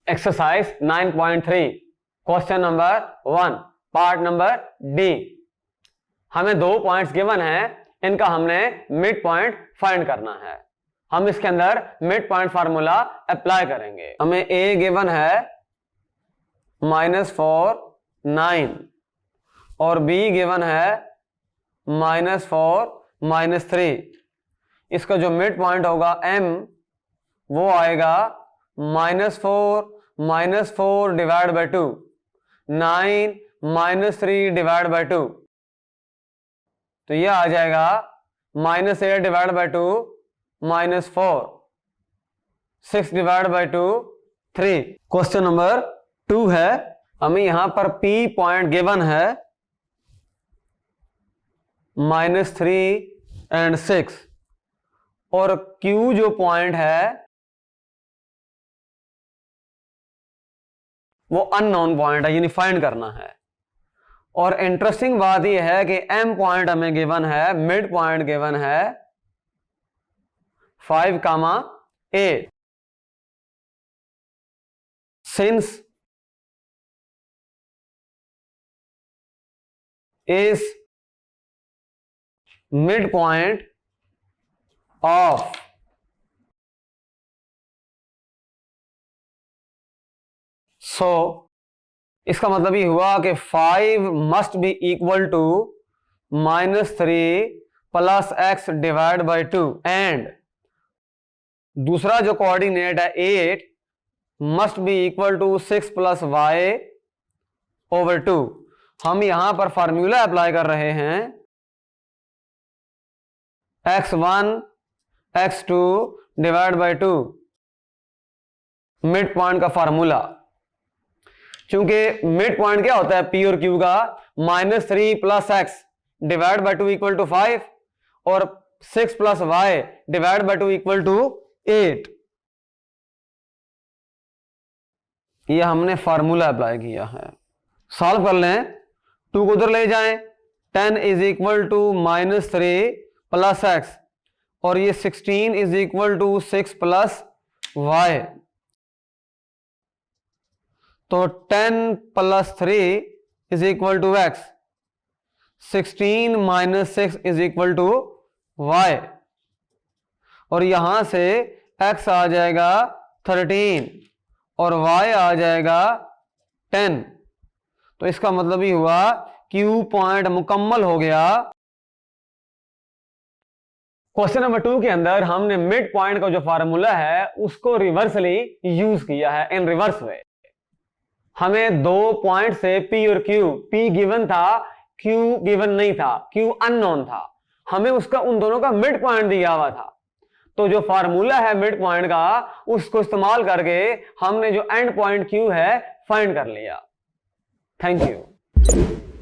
Exercise 9.3 question number 1 part number D. हमें 2 points given हैं, इनका हमने मिड पॉइंट फाइंड करना है। हम इसके अंदर मिड पॉइंट फार्मूला अप्लाई करेंगे। हमें ए गिवन है -4 9 और बी गिवन है -4 -3। इसका जो मिड पॉइंट होगा m वो आएगा -4 डिवाइड बाई 2, 9 -3 डिवाइड बाई 2, तो ये आ जाएगा -8 divide by 2 -4, 6 divide by 2 3। Question number 2 है, हमें यहां पर P पॉइंट गिवन है -3 और 6 और Q जो पॉइंट है वो अननोन पॉइंट है, यानी फाइंड करना है। और इंटरेस्टिंग बात यह है कि M पॉइंट हमें गिवन है, मिड पॉइंट गिवन है 5, 8। Since is midpoint of so इसका मतलब ये हुआ कि 5 must be equal to -3 plus x divide by 2 and दूसरा जो कोऑर्डिनेट है 8 must be equal to 6 plus y over 2। हम यहां पर फार्मूला अप्लाई कर रहे हैं x1 x2 divide by 2, mid point का फार्मूला। क्योंकि मिड पॉइंट क्या होता है P और Q का, -3 plus x divide by 2 equal to 5 और 6 plus y divide by 2 equal to 8। ये हमने फार्मूला अप्लाई किया है। सॉल्व कर लें, 2 को उधर ले जाएं, 10 is equal to -3 plus x और ये 16 is equal to 6 plus y, तो 10 plus 3 is equal to x, 16 minus 6 is equal to y और यहां से x आ जाएगा 13 और y आ जाएगा 10। तो इसका मतलब ये हुआ Q पॉइंट मुकम्मल हो गया। क्वेश्चन नंबर 2 के अंदर हमने मिड पॉइंट का जो फार्मूला है उसको रिवर्सली यूज किया है, इन रिवर्स वे। हमें 2 पॉइंट से P और Q, P गिवन था, Q गिवन नहीं था, Q अननोन था, हमें उसका उन दोनों का मिड पॉइंट दिया हुआ था। तो जो फार्मूला है मिड पॉइंट का उसको इस्तेमाल करके हमने जो एंड पॉइंट Q है फाइंड कर लिया। Thank you.